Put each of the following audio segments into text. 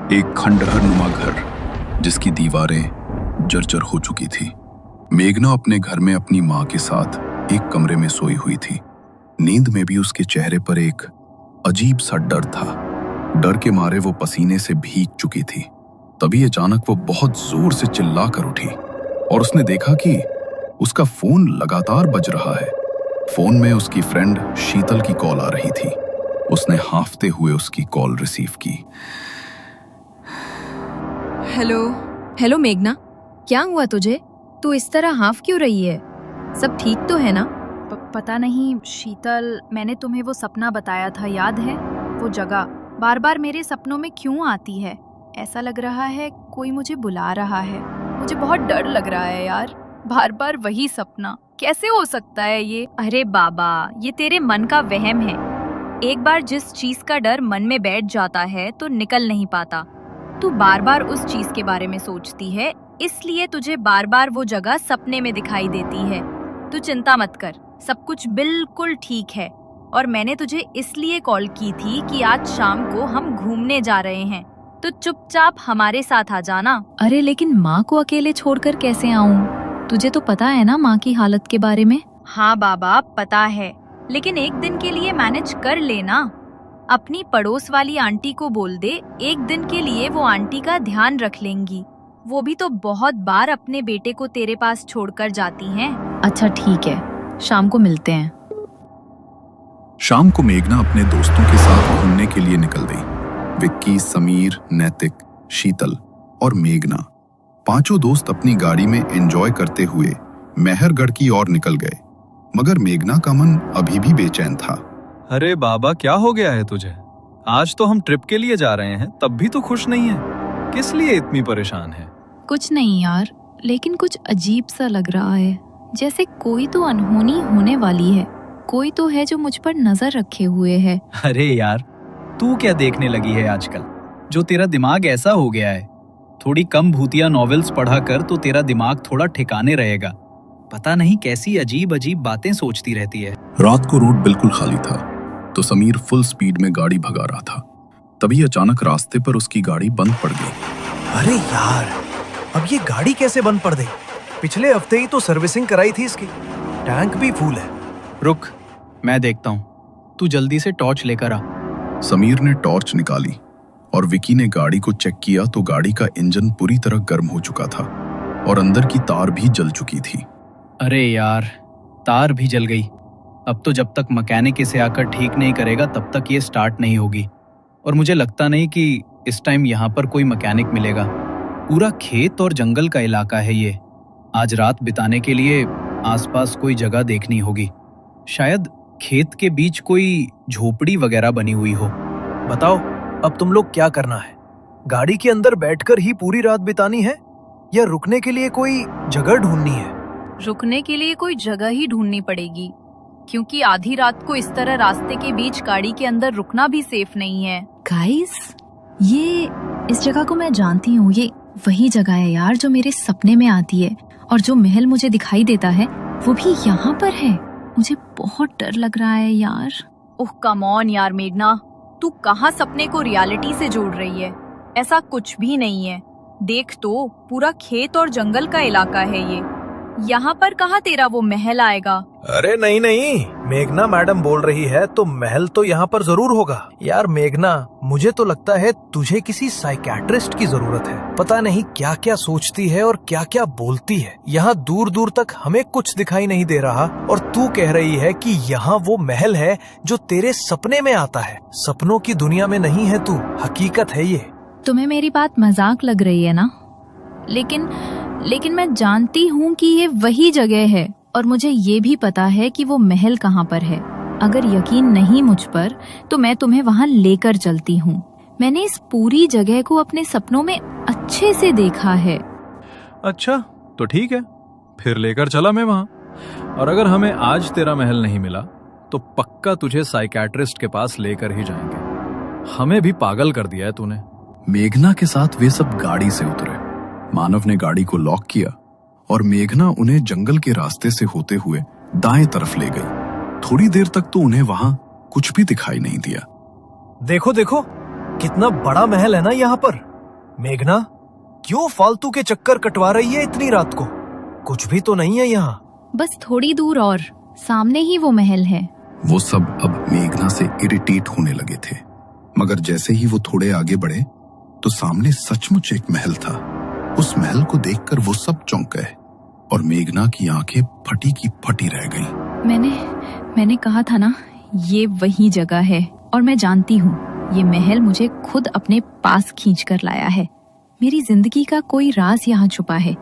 एक खंडहर नुमा घर जिसकी दीवारें जर्जर हो चुकी थी। मेघना अपने घर में अपनी माँ के साथ एक कमरे में सोई हुई थी। नींद में भी उसके चेहरे पर एक अजीब सा डर था। डर के मारे वो पसीने से भीग चुकी थी। तभी अचानक वो बहुत जोर से चिल्ला कर उठी और उसने देखा कि उसका फोन लगातार बज रहा है। फोन में उसकी फ्रेंड शीतल की कॉल आ रही थी। उसने हांफते हुए उसकी कॉल रिसीव की। हेलो हेलो मेघना, क्या हुआ तुझे? तू इस तरह हाफ क्यों रही है? सब ठीक तो है ना? पता नहीं शीतल, मैंने तुम्हें वो सपना बताया था, याद है? वो जगह बार बार मेरे सपनों में क्यों आती है? ऐसा लग रहा है कोई मुझे बुला रहा है। मुझे बहुत डर लग रहा है यार, बार बार वही सपना। कैसे हो सकता है ये? अरे बाबा, ये तेरे मन का वहम है। एक बार जिस चीज का डर मन में बैठ जाता है तो निकल नहीं पाता। तू बार बार उस चीज के बारे में सोचती है, इसलिए तुझे बार बार वो जगह सपने में दिखाई देती है। तू चिंता मत कर, सब कुछ बिल्कुल ठीक है। और मैंने तुझे इसलिए कॉल की थी कि आज शाम को हम घूमने जा रहे हैं, तो चुपचाप हमारे साथ आ जाना। अरे लेकिन माँ को अकेले छोड़कर कैसे आऊँ? तुझे तो पता है ना माँ की हालत के बारे में। हाँ बाबा, पता है, लेकिन एक दिन के लिए मैनेज कर लेना। अपनी पड़ोस वाली आंटी को बोल दे, एक दिन के लिए वो आंटी का ध्यान रख लेंगी। वो भी तो बहुत बार अपने बेटे को तेरे पास छोड़कर जाती हैं। अच्छा ठीक है, शाम को मिलते हैं। शाम को मेघना अपने दोस्तों के साथ घूमने के लिए निकल गई। विक्की, समीर, नैतिक, शीतल और मेघना पांचों दोस्त अपनी गाड़ी में एंजॉय करते हुए मेहरगढ़ की ओर निकल गए। मगर मेघना का मन अभी भी बेचैन था। अरे बाबा, क्या हो गया है तुझे? आज तो हम ट्रिप के लिए जा रहे हैं, तब भी तो खुश नहीं है। किस लिए इतनी परेशान है? कुछ नहीं यार, लेकिन कुछ अजीब सा लग रहा है, जैसे कोई तो अनहोनी होने वाली है। कोई तो है जो मुझ पर नजर रखे हुए है। अरे यार, तू क्या देखने लगी है आजकल, जो तेरा दिमाग ऐसा हो गया है? थोड़ी कम भूतिया नॉवेल्स पढ़ा कर तो तेरा दिमाग थोड़ा ठिकाने रहेगा। पता नहीं कैसी अजीब अजीब बातें सोचती रहती है। रात को रोड बिल्कुल खाली था, तो समीर फुल स्पीड में गाड़ी भगा रहा था। तभी अचानक रास्ते पर उसकी गाड़ी बंद पड़ गई। अरे यार, अब ये गाड़ी कैसे बंद पड़ गई? पिछले हफ्ते ही तो सर्विसिंग कराई थी इसकी, टैंक भी फुल है। रुक, मैं देखता हूँ, तू जल्दी से टॉर्च लेकर आ। समीर ने टॉर्च निकाली और विकी ने गाड़ी को चेक किया तो गाड़ी का इंजन पूरी तरह गर्म हो चुका था और अंदर की तार भी जल चुकी थी। अरे यार, तार भी जल गई। अब तो जब तक मैकेनिक इसे आकर ठीक नहीं करेगा तब तक ये स्टार्ट नहीं होगी। और मुझे लगता नहीं कि इस टाइम यहाँ पर कोई मैकेनिक मिलेगा। पूरा खेत और जंगल का इलाका है ये। आज रात बिताने के लिए आसपास कोई जगह देखनी होगी। शायद खेत के बीच कोई झोपड़ी वगैरह बनी हुई हो। बताओ, अब तुम लोग क्या करना है? गाड़ी के अंदर बैठकर ही पूरी रात बितानी है या रुकने के लिए कोई जगह ढूंढनी है? रुकने के लिए कोई जगह ही ढूंढनी पड़ेगी, क्योंकि आधी रात को इस तरह रास्ते के बीच गाड़ी के अंदर रुकना भी सेफ नहीं है। गाइस, इस जगह को मैं जानती हूँ। ये वही जगह है यार जो मेरे सपने में आती है, और जो महल मुझे दिखाई देता है वो भी यहाँ पर है। मुझे बहुत डर लग रहा है यार। ओह कम ऑन यार मेघना, तू कहाँ सपने को रियलिटी से जोड़ रही है? ऐसा कुछ भी नहीं है। देख तो, पूरा खेत और जंगल का इलाका है ये। यहाँ पर कहाँ तेरा वो महल आएगा? अरे नहीं नहीं, मेघना मैडम बोल रही है तो महल तो यहाँ पर जरूर होगा। यार मेघना, मुझे तो लगता है तुझे किसी साइकियाट्रिस्ट की जरूरत है। पता नहीं क्या क्या सोचती है और क्या क्या बोलती है। यहाँ दूर दूर तक हमें कुछ दिखाई नहीं दे रहा और तू कह रही है कि यहाँ वो महल है जो तेरे सपने में आता है। सपनों की दुनिया में नहीं है तू, हकीकत है ये। तुम्हें मेरी बात मजाक लग रही है ना? लेकिन मैं जानती हूँ कि ये वही जगह है, और मुझे ये भी पता है कि वो महल कहाँ पर है। अगर यकीन नहीं मुझ पर तो मैं तुम्हें वहाँ लेकर चलती हूँ। मैंने इस पूरी जगह को अपने सपनों में अच्छे से देखा है। अच्छा तो ठीक है, फिर लेकर चला मैं वहाँ। और अगर हमें आज तेरा महल नहीं मिला तो पक्का तुझे साइकियाट्रिस्ट के पास लेकर ही जाएंगे। हमें भी पागल कर दिया है तूने। मेघना के साथ वे सब गाड़ी से उतरे। मानव ने गाड़ी को लॉक किया और मेघना उन्हें जंगल के रास्ते से होते हुए दाएं तरफ ले गई। थोड़ी देर तक तो उन्हें वहां कुछ भी दिखाई नहीं दिया। देखो देखो, कितना बड़ा महल है ना यहाँ पर। मेघना, क्यों फालतू के चक्कर कटवा रही है इतनी रात को? कुछ भी तो नहीं है यहाँ। बस थोड़ी दूर और सामने ही वो महल है। वो सब अब मेघना से इरिटेट होने लगे थे, मगर जैसे ही वो थोड़े आगे बढ़े तो सामने सचमुच एक महल था। उस महल को देखकर वो सब चौंक गए और मेघना की आंखें फटी की फटी रह गईं। मैंने कहा था ना, ये वही जगह है और मैं जानती हूँ ये महल मुझे खुद अपने पास खींच कर लाया है। मेरी जिंदगी का कोई राज यहाँ छुपा है,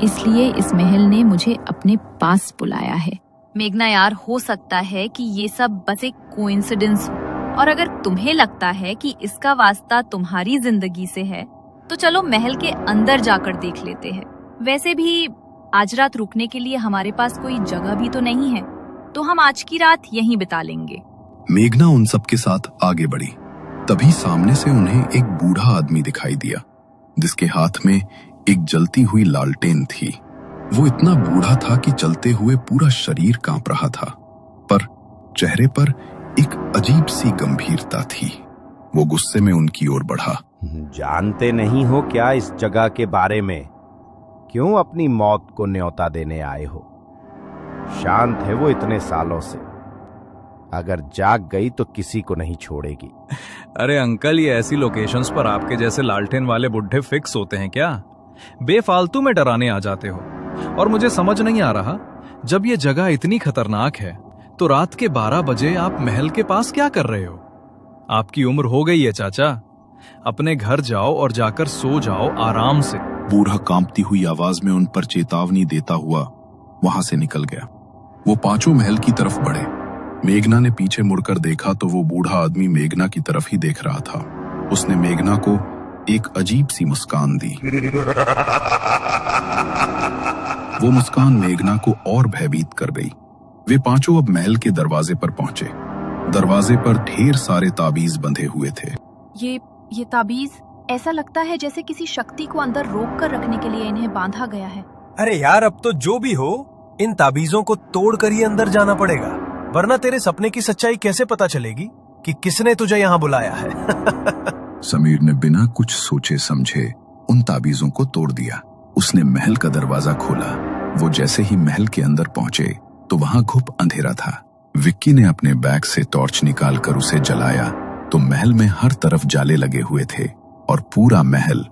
इसलिए इस महल ने मुझे अपने पास बुलाया है। मेघना यार, हो सकता है कि ये सब बस एक कोइंसिडेंस हो, और अगर तुम्हें लगता है कि इसका वास्ता तुम्हारी जिंदगी से है तो चलो महल के अंदर जाकर देख लेते हैं। वैसे भी आज रात रुकने के लिए हमारे पास कोई जगह भी तो नहीं है, तो हम आज की रात यहीं बिता लेंगे। मेघना उन सब के साथ आगे बढ़ी। तभी सामने से उन्हें एक बूढ़ा आदमी दिखाई दिया जिसके हाथ में एक जलती हुई लालटेन थी। वो इतना बूढ़ा था कि चलते हुए पूरा शरीर कांप रहा था, पर चेहरे पर एक अजीब सी गंभीरता थी। वो गुस्से में उनकी ओर बढ़ा। जानते नहीं हो क्या इस जगह के बारे में? क्यों अपनी मौत को न्योता देने आए हो? शांत है वो इतने सालों से, अगर जाग गई तो किसी को नहीं छोड़ेगी। अरे अंकल, ये ऐसी लोकेशंस पर आपके जैसे लालटेन वाले बुढ़े फिक्स होते हैं क्या? बेफालतू में डराने आ जाते हो। और मुझे समझ नहीं आ रहा, जब ये जगह इतनी खतरनाक है तो रात के 12 बजे आप महल के पास क्या कर रहे हो? आपकी उम्र हो गई है चाचा, अपने घर जाओ और जाकर सो जाओ आराम से। बूढ़ा कांपती हुई आवाज में उन पर चेतावनी देता हुआ वहां से निकल गया। वो पांचों महल की तरफ बढ़े। मेघना ने पीछे मुड़कर देखा तो वो बूढ़ा आदमी मेघना की तरफ ही देख रहा था। उसने मेघना को एक अजीब सी मुस्कान दी। वो मुस्कान मेघना को और भयभीत कर गई। वे पांचों अब महल के दरवाजे पर पहुंचे। दरवाजे पर ढेर सारे ताबीज बंधे हुए थे। ये ताबीज ऐसा लगता है जैसे किसी शक्ति को अंदर रोक कर रखने के लिए इन्हें बांधा गया है। अरे यार, अब तो जो भी हो, इन ताबीजों को तोड़कर ही अंदर जाना पड़ेगा, वरना तेरे सपने की सच्चाई कैसे पता चलेगी कि किसने तुझे यहाँ बुलाया है। समीर ने बिना कुछ सोचे समझे उन ताबीजों को तोड़ दिया। उसने महल का दरवाजा खोला। वो जैसे ही महल के अंदर पहुंचे तो वहां घुप अंधेरा था। विक्की ने अपने बैग से टॉर्च निकालकर उसे जलाया तो महल में हर तरफ जाले लगे हुए थे और पूरा महल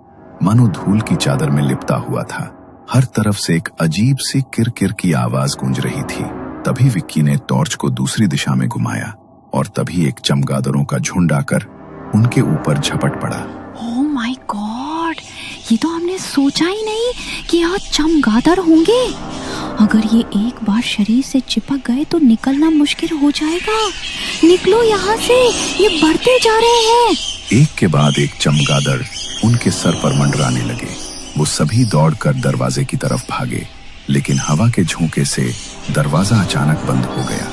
मानो धूल की चादर में लिपटा हुआ था। हर तरफ से एक अजीब सी किरकिर की आवाज गूंज रही थी। तभी विक्की ने टॉर्च को दूसरी दिशा में घुमाया और तभी एक चमगादड़ों का झुंड आकर उनके ऊपर झपट पड़ा। ओह माय गॉड, ये तो हमने सोचा ही नहीं कि यहाँ चमगादड़ होंगे। अगर ये एक बार शरीर से चिपक गए तो निकलना मुश्किल हो जाएगा। निकलो यहाँ से, ये बढ़ते जा रहे हैं। एक के बाद एक चमगादड़ उनके सर पर मंडराने लगे। वो सभी दौड़कर दरवाजे की तरफ भागे, लेकिन हवा के झोंके से दरवाजा अचानक बंद हो गया।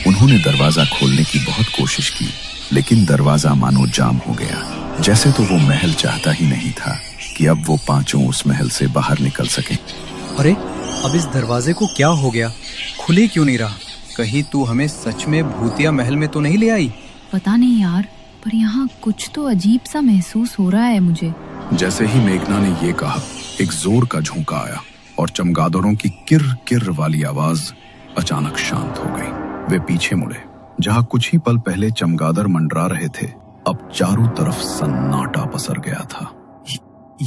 उन्होंने दरवाजा खोलने की बहुत कोशिश की, लेकिन दरवाजा मानो जाम हो गया। जैसे तो वो महल चाहता ही नहीं था कि अब वो पांचों उस महल से बाहर निकल सके। अरे अब इस दरवाजे को क्या हो गया? खुले क्यों नहीं रहा? कहीं तू हमें सच में भूतिया महल में तो नहीं ले आई? पता नहीं यार, पर यहाँ कुछ तो अजीब सा महसूस हो रहा है मुझे। जैसे ही मेघना ने ये कहा, एक जोर का झोंका आया और चमगादड़ों की किर किर वाली आवाज अचानक शांत हो गई। वे पीछे मुड़े। जहाँ कुछ ही पल पहले चमगादड़ मंडरा रहे थे, अब चारों तरफ सन्नाटा पसर गया था।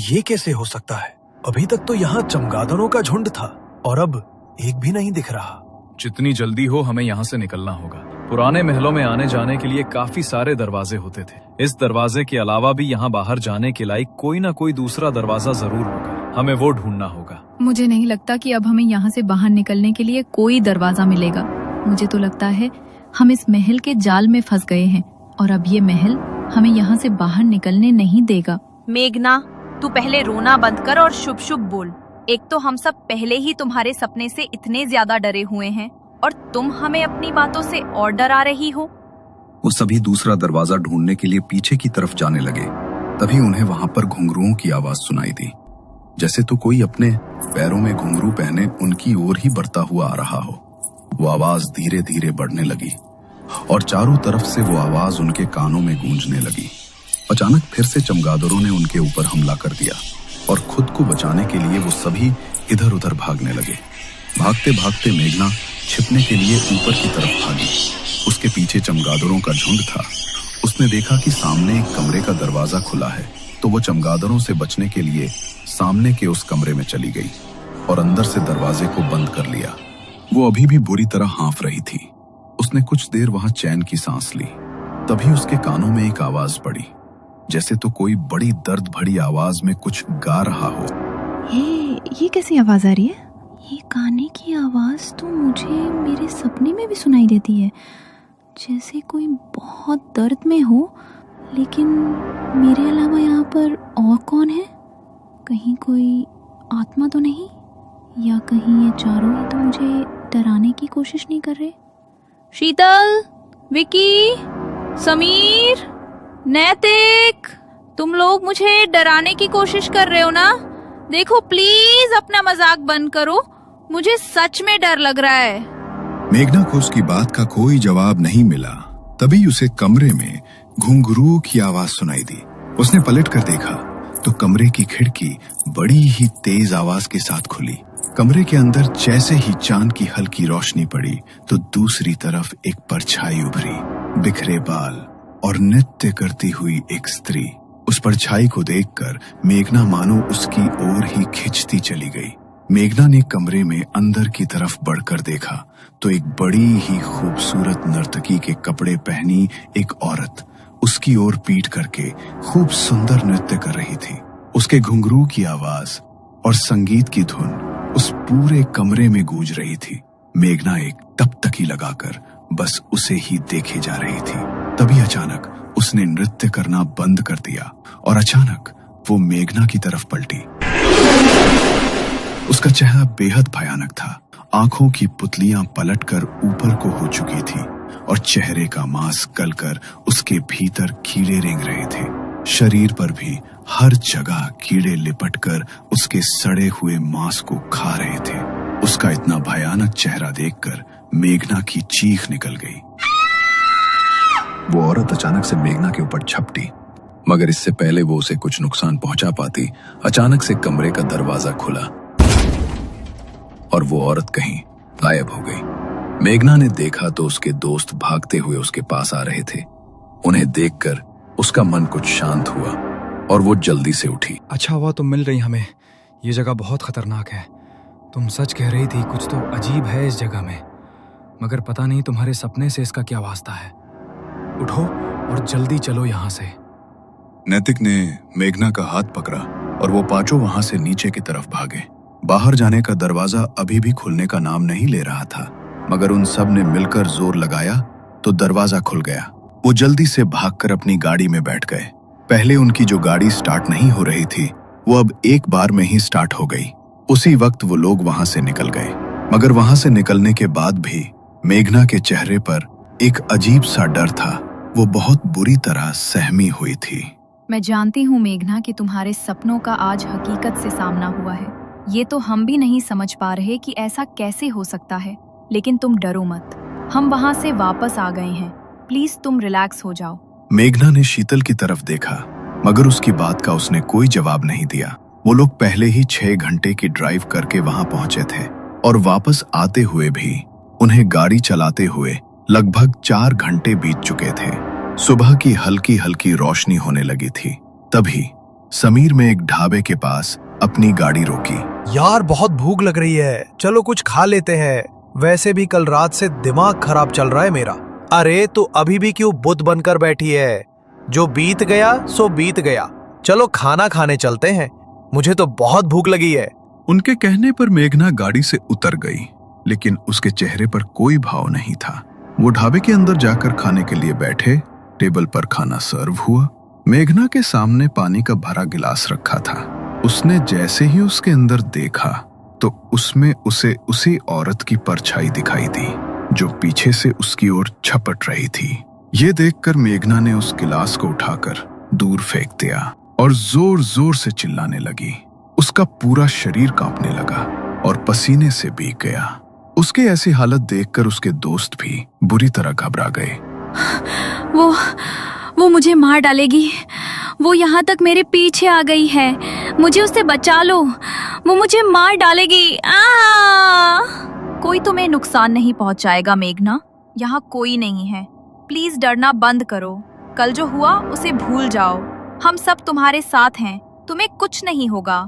ये कैसे हो सकता है? अभी तक तो यहाँ चमगादड़ों का झुंड था और अब एक भी नहीं दिख रहा। जितनी जल्दी हो हमें यहाँ से निकलना होगा। पुराने महलों में आने जाने के लिए काफी सारे दरवाजे होते थे। इस दरवाजे के अलावा भी यहाँ बाहर जाने के लायक कोई ना कोई दूसरा दरवाजा जरूर होगा। हमें वो ढूंढना होगा। मुझे नहीं लगता कि अब हमें यहाँ से बाहर निकलने के लिए कोई दरवाजा मिलेगा। मुझे तो लगता है हम इस महल के जाल में फंस गए हैं और अब ये महल हमें यहाँ से बाहर निकलने नहीं देगा। मेघना, तू पहले रोना बंद कर और शुभ शुभ बोल। एक तो हम सब पहले ही तुम्हारे सपने से इतने ज्यादा डरे हुए हैं और तुम हमें अपनी बातों से और डरा रही हो। वो सभी दूसरा दरवाजा ढूंढने के लिए पीछे की तरफ जाने लगे। तभी उन्हें वहां पर घुंघरुओं की आवाज सुनाई दी, जैसे तो कोई अपने पैरों में घुंघरू पहने उनकी ओर ही बढ़ता हुआ आ रहा हो। वो आवाज धीरे धीरे बढ़ने लगी और चारों तरफ से वो आवाज उनके कानों में गूंजने लगी। अचानक फिर से चमगादड़ों ने उनके ऊपर हमला कर दिया और खुद को बचाने के लिए वो सभी इधर उधर भागने लगे। भागते भागते मेघना छिपने के लिए ऊपर की तरफ भागी। उसके पीछे चमगादड़ों का झुंड था। उसने देखा कि सामने एक कमरे का दरवाजा खुला है, तो वो चमगादड़ों से बचने के लिए सामने के उस कमरे में चली गई और अंदर से दरवाजे को बंद कर लिया। वो अभी भी बुरी तरह हाँफ रही थी। उसने कुछ देर वहां चैन की सांस ली। तभी उसके कानों में एक आवाज पड़ी, जैसे तो कोई बड़ी दर्द भरी आवाज में कुछ गा रहा हो। ये कैसी आवाज आ रही है? ये गाने की आवाज तो मुझे मेरे सपने में भी सुनाई देती है, जैसे कोई बहुत दर्द में हो। लेकिन मेरे अलावा यहाँ पर और कौन है? कहीं कोई आत्मा तो नहीं? या कहीं ये चारों ही तो मुझे डराने की कोशिश नहीं कर रहे? शीतल, विकी, समीर, नैतिक, तुम लोग मुझे डराने की कोशिश कर रहे हो ना? देखो प्लीज अपना मजाक बंद करो, मुझे सच में डर लग रहा है। मेघना को उसकी बात का कोई जवाब नहीं मिला। तभी उसे कमरे में घुंघरू की आवाज सुनाई दी। उसने पलट कर देखा तो कमरे की खिड़की बड़ी ही तेज आवाज के साथ खुली। कमरे के अंदर जैसे ही चांद की हल्की रोशनी पड़ी तो दूसरी तरफ एक परछाई उभरी, बिखरे बाल और नृत्य करती हुई एक स्त्री। उस परछाई को देखकर मेघना मानो उसकी ओर ही खिंचती चली गई। मेघना ने कमरे में अंदर की तरफ बढ़कर देखा तो एक बड़ी ही खूबसूरत नर्तकी के कपड़े पहनी एक औरत उसकी ओर पीठ करके खूब सुंदर नृत्य कर रही थी। उसके घुंघरू की आवाज और संगीत की धुन उस पूरे कमरे में गूंज रही थी। मेघना एक टकटकी लगाकर बस उसे ही देखे जा रही थी। तभी अचानक उसने नृत्य करना बंद कर दिया और अचानक वो मेघना की तरफ पलटी। उसका चेहरा बेहद भयानक था। आंखों की पुतलियां पलटकर ऊपर को हो चुकी थी और चेहरे का मांस गलकर उसके भीतर कीड़े रेंग रहे थे। शरीर पर भी हर जगह कीड़े लिपटकर उसके सड़े हुए मांस को खा रहे थे। उसका इतना भयानक चेहरा देखकर मेघना की चीख निकल गई। वो औरत अचानक से मेघना के ऊपर झपटी, मगर इससे पहले वो उसे कुछ नुकसान पहुंचा पाती, अचानक से कमरे का दरवाजा खुला और वो औरत कहीं गायब हो गई। मेघना ने देखा तो उसके दोस्त भागते हुए उसके पास आ रहे थे। उन्हें देखकर उसका मन कुछ शांत हुआ और वो जल्दी से उठी। अच्छा हुआ तुम मिल रही हमें, ये जगह बहुत खतरनाक है। तुम सच कह रही थी, कुछ तो अजीब है इस जगह में, मगर पता नहीं तुम्हारे सपने से इसका क्या वास्ता है। उठो और जल्दी चलो यहाँ से। नैतिक ने मेघना का हाथ पकड़ा और वो पांचों वहां से नीचे की तरफ भागे। बाहर जाने का दरवाजा अभी भी खुलने का नाम नहीं ले रहा था, मगर उन सब ने मिलकर जोर लगाया तो दरवाजा खुल गया। वो जल्दी से भागकर अपनी गाड़ी में बैठ गए। पहले उनकी जो गाड़ी स्टार्ट नहीं हो रही थी वो अब एक बार में ही स्टार्ट हो गई। उसी वक्त वो लोग वहां से निकल गए, मगर वहां से निकलने के बाद भी मेघना के चेहरे पर एक अजीब सा डर था। वो बहुत बुरी तरह सहमी हुई थी। मैं जानती हूँ मेघना कि तुम्हारे सपनों का आज हकीकत से सामना हुआ है। ये तो हम भी नहीं समझ पा रहे कि ऐसा कैसे हो सकता है, लेकिन तुम डरो मत, हम वहाँ से वापस आ गए हैं। प्लीज तुम रिलैक्स हो जाओ। मेघना ने शीतल की तरफ देखा, मगर उसकी बात का उसने कोई जवाब नहीं दिया। वो लोग पहले ही 6 घंटे की ड्राइव करके वहां पहुंचे थे और वापस आते हुए भी उन्हें गाड़ी चलाते हुए लगभग 4 घंटे बीत चुके थे। सुबह की हल्की हल्की रोशनी होने लगी थी। तभी समीर में एक ढाबे के पास अपनी गाड़ी रोकी। यार बहुत भूख लग रही है, चलो कुछ खा लेते हैं। वैसे भी कल रात से दिमाग खराब चल रहा है मेरा। अरे तो अभी भी क्यों बुत बनकर बैठी है? जो बीत गया सो बीत गया, चलो खाना खाने चलते हैं, मुझे तो बहुत भूख लगी है। उनके कहने पर मेघना गाड़ी से उतर गई, लेकिन उसके चेहरे पर कोई भाव नहीं था। वो ढाबे के अंदर जाकर खाने के लिए बैठे। टेबल पर खाना सर्व हुआ। मेघना के सामने पानी का भरा गिलास रखा था। उसने जैसे ही उसके अंदर देखा तो उसमें उसे उसी औरत की परछाई दिखाई दी जो पीछे से उसकी ओर झपट रही थी। ये देखकर मेघना ने उस गिलास को उठाकर दूर फेंक दिया और जोर जोर से चिल्लाने लगी। उसका पूरा शरीर कांपने लगा और पसीने से भीग गया। उसके ऐसी हालत देखकर उसके दोस्त भी बुरी तरह घबरा गए। वो मुझे मार डालेगी, वो यहाँ तक मेरे पीछे आ गई है। मुझे उससे बचा लो, वो मुझे मार डालेगी। कोई तुम्हें नुकसान नहीं पहुंचाएगा मेघना, यहाँ कोई नहीं है। प्लीज डरना बंद करो। कल जो हुआ उसे भूल जाओ। हम सब तुम्हारे साथ हैं, तुम्हें कुछ नहीं होगा।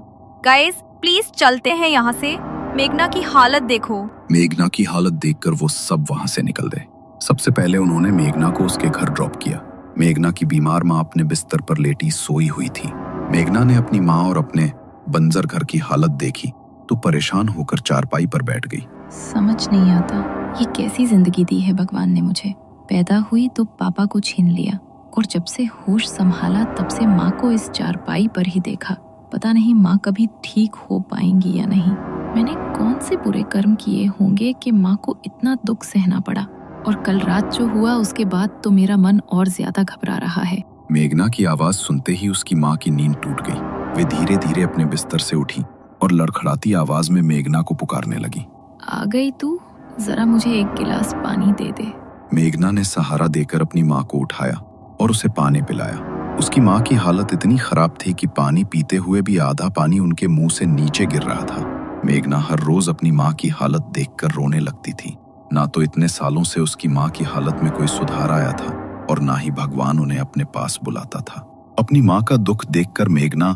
गाइस प्लीज चलते हैं यहाँ से। मेघना की हालत देखो। मेघना की हालत देखकर वो सब वहां से निकल गए। सबसे पहले उन्होंने मेघना को उसके घर ड्रॉप किया। मेघना की बीमार माँ अपने बिस्तर पर लेटी सोई हुई थी। मेघना ने अपनी माँ और अपने बंजर घर की हालत देखी तो परेशान होकर चारपाई पर बैठ गई। समझ नहीं आता ये कैसी जिंदगी दी है भगवान ने मुझे। पैदा हुई तो पापा को छीन लिया और जब से होश संभाला तब से माँ को इस चारपाई पर ही देखा। पता नहीं माँ कभी ठीक हो पाएंगी या नहीं। मैंने कौन से बुरे कर्म किए होंगे कि माँ को इतना दुख सहना पड़ा। और कल रात जो हुआ उसके बाद तो मेरा मन और ज्यादा घबरा रहा है। मेघना की आवाज सुनते ही उसकी माँ की नींद टूट गई। वे धीरे धीरे अपने बिस्तर से उठी और लड़खड़ाती आवाज में मेघना को पुकारने लगी। आ गई तू, जरा मुझे एक गिलास पानी दे दे। मेघना ने सहारा देकर अपनी माँ को उठाया और उसे पानी पिलाया। उसकी माँ की हालत इतनी खराब थी कि पानी पीते हुए भी आधा पानी उनके मुंह से नीचे गिर रहा था। मेघना हर रोज अपनी माँ की हालत देखकर रोने लगती थी। ना तो इतने सालों से उसकी माँ की हालत में कोई सुधार आया था और ना ही भगवान उन्हें अपने पास बुलाता था। अपनी माँ का दुख देखकर मेघना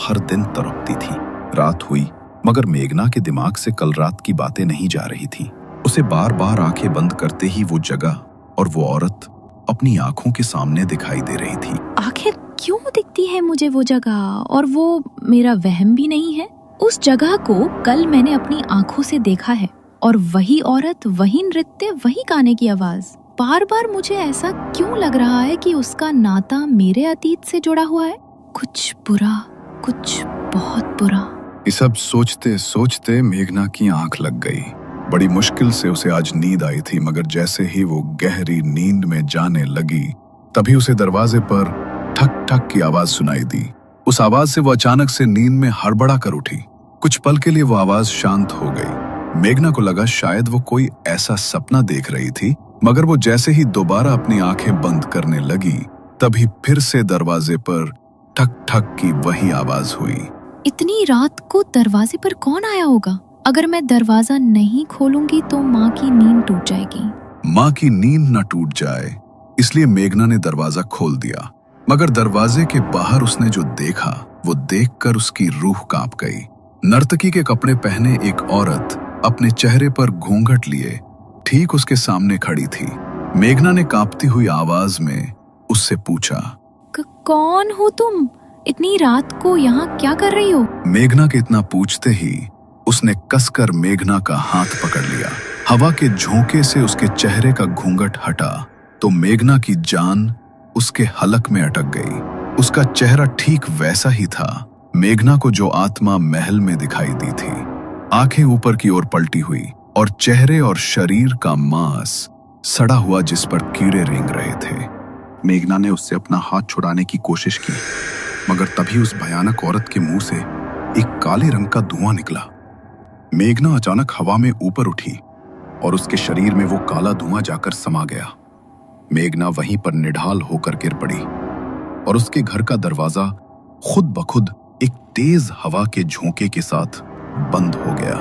हर दिन तड़पती थी। रात हुई मगर मेघना के दिमाग से कल रात की बातें नहीं जा रही थी। उसे बार बार आंखें बंद करते ही वो जगह और वो औरत अपनी आंखों के सामने दिखाई दे रही थी। आखिर क्यों दिखती है मुझे वो जगह, और वो मेरा वहम भी नहीं है। उस जगह को कल मैंने अपनी आंखों से देखा है और वही औरत, वही नृत्य, वही गाने की आवाज। बार बार मुझे ऐसा क्यों लग रहा है कि उसका नाता मेरे अतीत से जुड़ा हुआ है। कुछ बुरा, कुछ बहुत बुरा। ये सब सोचते सोचते मेघना की आंख लग गई। बड़ी मुश्किल से उसे आज नींद आई थी मगर जैसे ही वो गहरी नींद में जाने लगी तभी उसे दरवाजे पर ठक ठक की आवाज सुनाई दी। उस आवाज से वो अचानक से नींद में हड़बड़ा कर उठी। कुछ पल के लिए वो आवाज शांत हो गई। मेघना को लगा शायद वो कोई ऐसा सपना देख रही थी मगर वो जैसे ही दोबारा अपनी आंखें बंद करने लगी तभी फिर से दरवाजे पर ठक ठक की वही आवाज हुई। इतनी रात को दरवाजे पर कौन आया होगा? अगर मैं दरवाजा नहीं खोलूंगी तो माँ की नींद टूट जाएगी। माँ की नींद न टूट जाए इसलिए मेघना ने दरवाजा खोल दिया मगर दरवाजे के बाहर उसने जो देखा वो देखकर उसकी रूह कांप गई। नर्तकी के कपड़े पहने एक औरत अपने चेहरे पर घूंघट लिए ठीक उसके सामने खड़ी थी। मेघना ने कांपती हुई आवाज में उससे पूछा, कौन हो तुम? इतनी रात को यहाँ क्या कर रही हो? मेघना के इतना पूछते ही उसने कसकर मेघना का हाथ पकड़ लिया। हवा के झोंके से उसके चेहरे का घूंघट हटा तो मेघना की जान उसके हलक में अटक गई। उसका चेहरा ठीक वैसा ही था मेघना को जो आत्मा महल में दिखाई दी थी। आंखें ऊपर की ओर पलटी हुई और चेहरे और शरीर का मांस सड़ा हुआ जिस पर कीड़े रेंग रहे थे। मेघना ने उससे अपना हाथ छुड़ाने की कोशिश की मगर तभी उस भयानक औरत के मुंह से एक काले रंग का धुआं निकला। मेघना अचानक हवा में ऊपर उठी और उसके शरीर में वो काला धुआं जाकर समा गया। मेघना वहीं पर निढाल होकर गिर पड़ी और उसके घर का दरवाजा खुद ब खुद एक तेज हवा के झोंके के साथ बंद हो गया।